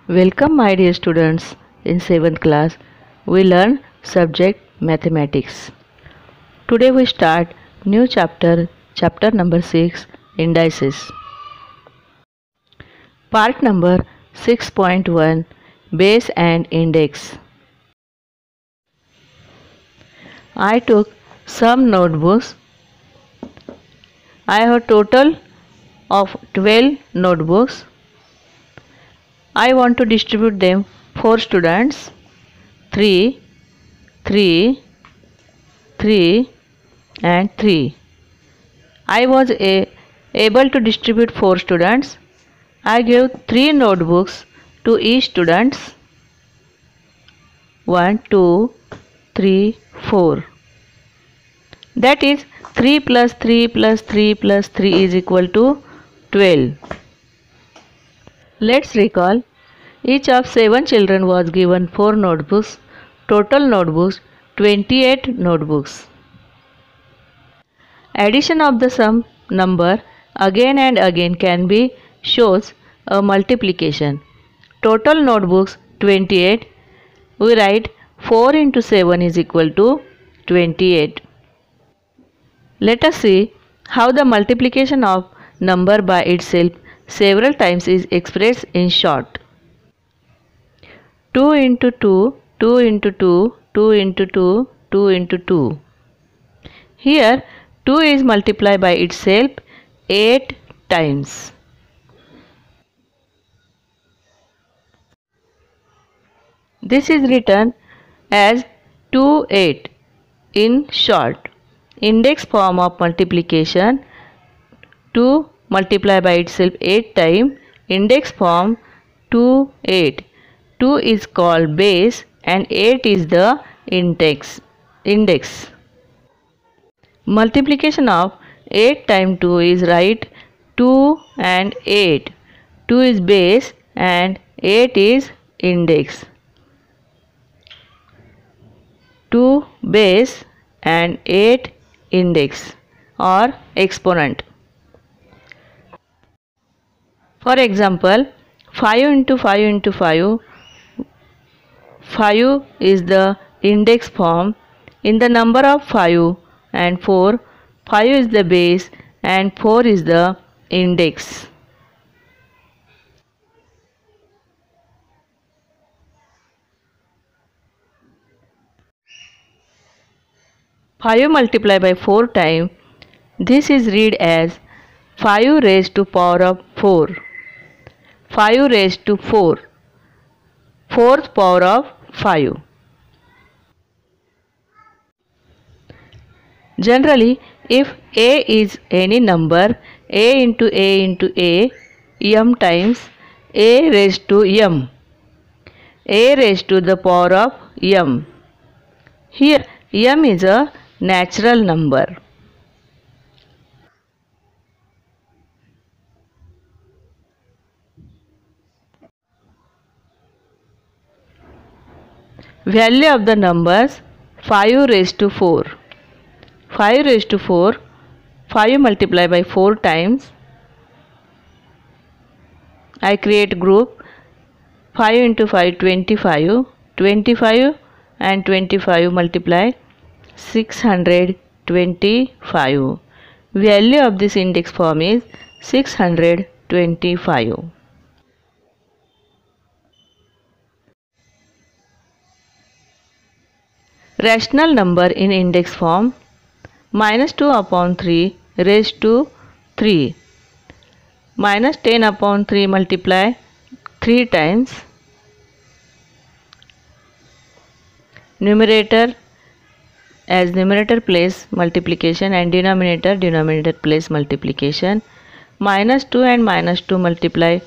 Welcome my dear students. In 7th class we learn subject mathematics. Today we start new chapter number 6, indices. Part number 6.1, base and index. I took some notebooks. I have total of 12 notebooks. I want to distribute them for students 3, 3, 3 and 3. I was able to distribute 4 students. I gave 3 notebooks to each students. 1, 2, 3, 4. That is 3 plus 3 plus 3 plus 3 is equal to 12. Let's recall. Each of 7 children was given 4 notebooks. Total notebooks 28 notebooks. Addition of the sum number again and again can be shows a multiplication. Total notebooks 28. We write 4 into 7 is equal to 28. Let us see how the multiplication of number by itself several times is expressed in short. 2 into 2, 2 into 2, 2 into 2, 2 into 2. Here 2 is multiplied by itself 8 times. This is written as 2 8 in short. Index form of multiplication 2 multiplied by itself 8 times. Index form 2 8. 2 is called base and 8 is the index. Multiplication of 8 times 2 is right 2 and 8. 2 is base and 8 is index. 2 base and 8 index or exponent. For example, 5 into 5 into 5. 5 is the index form. In the number of 5 and 4, 5 is the base and 4 is the index. Five multiplied by 4 times. This is read as 5 raised to power of 4. 5 raised to 4. Fourth power of 5. Generally, if a is any number, a into a into a, m times a raised to m. A raised to the power of m. Here m is a natural number. Value of the numbers 5 raised to 4. 5 raised to 4. 5 multiplied by 4 times. I create group 5 into 5 25. 25 and 25 multiply 625. Value of this index form is 625. Rational number in index form minus 2 upon 3 raised to 3. Minus 10 upon 3 multiply 3 times. Numerator as numerator place multiplication and denominator place multiplication. Minus 2 and minus 2 multiply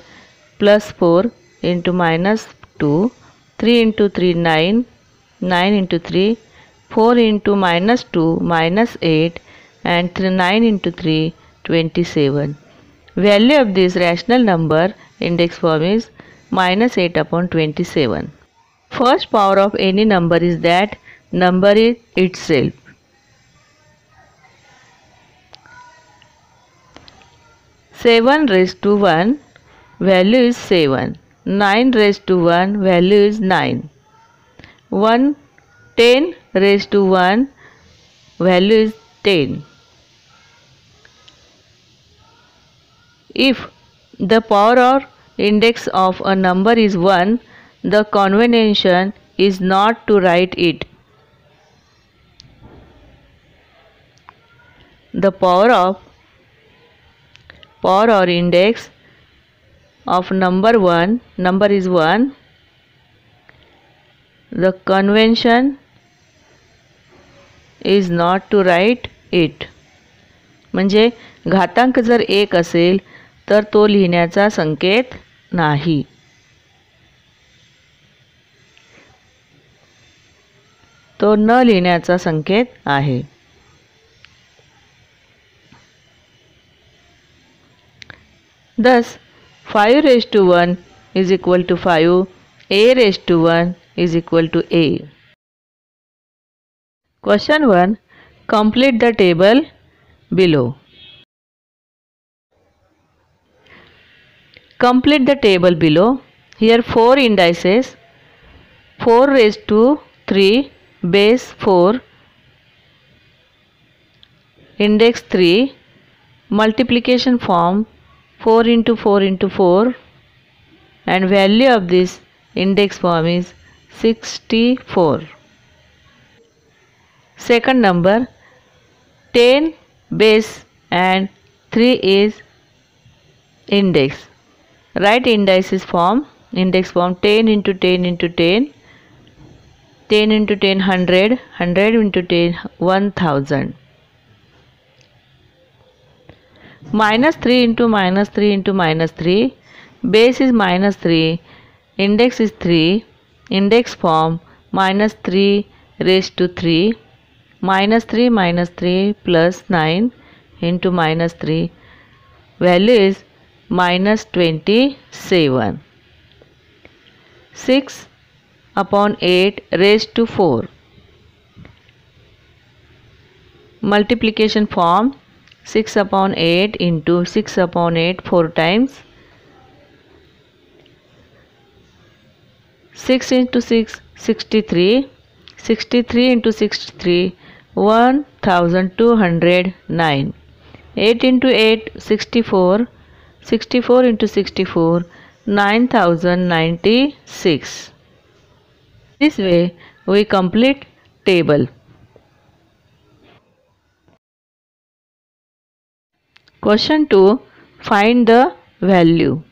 plus 4 into minus 2. 3 into 3 9. 9 into 3. 4 into minus 2 minus 8 and 9 into 3 27. Value of this rational number index form is minus 8 upon 27. First power of any number is that number is itself. Seven raised to 1 value is 7. 9 raised to 1 value is 9. 10 raised to 1 value is 10. If the power or index of a number is 1, the convention is not to write it. The power or index of number is 1, the convention is not to write it. म्हणजे घातांक जर 1 असेल तर तो लिहिण्याचा संकेत नाही. तो न लिहिण्याचा संकेत आहे. Thus 5 raised to 1 is equal to 5. A raised to 1 is equal to A. Question 1. Complete the table below. Complete the table below. Here 4 indices. 4 raised to 3 base 4. Index 3. Multiplication form 4 into 4 into 4, and value of this index form is 64. Second number 10 base and 3 is index. Write index form 10 into 10 into 10, 10 into 10 100, 100 into 10 1000. Minus 3 into minus 3 into minus 3, base is minus 3, index is 3, index form minus 3 raised to 3, minus 3 plus 9 into minus 3, value is minus 27. 6 upon 8 raised to 4. Multiplication form 6 upon 8 into 6 upon 8 4 times. 6 into 6 63. 63 into 63 1209. 8 into 8 64. 64 into 64 9096. This way we complete table. Question 2. Find the value.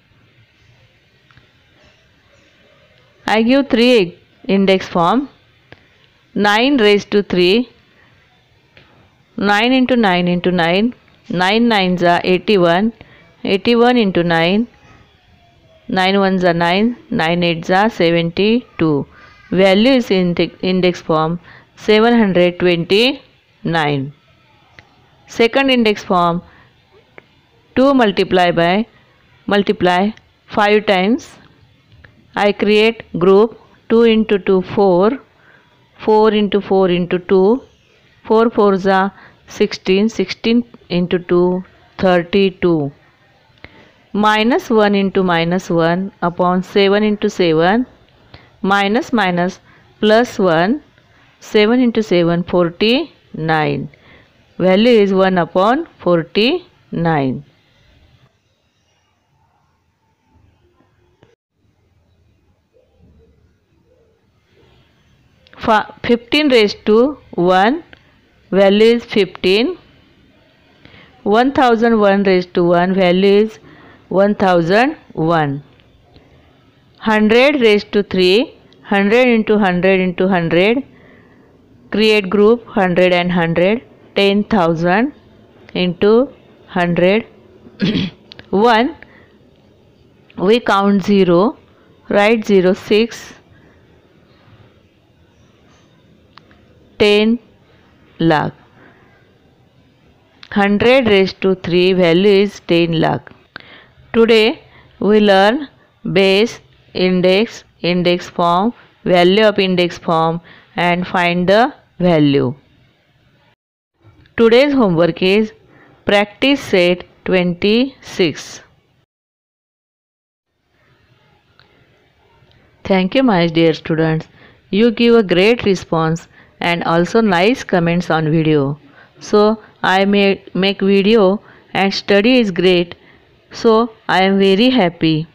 I give 3 index form. 9 raised to 3. 9 into 9 into 9. 9 9s are 81. 81 into 9. 9 1s are 9. 9 8s are 72. Value is in index form 729. Second index form 2 multiply 5 times. I create group 2 into 2 4, 4 into 4 into 2, 4 4s are 16, 16 into 2 32. Minus 1 into minus 1 upon 7 into 7, minus minus plus 1, 7 into 7 49. Value is 1 upon 49. 15 raised to 1, value is 15. 1001 raised to 1, value is 1001. 100 raised to 3, 100 into 100 into 100, create group 100 and 100, 10,000 into 100. 1, we count 0, write 0, 6, 10 lakh. 100 raised to 3, value is 10 lakh. Today we learn base, index, index form, value of index form, and find the value. Today's homework is practice set 26. Thank you my dear students. You give a great response and also nice comments on video. So I make video and study is great. So I am very happy.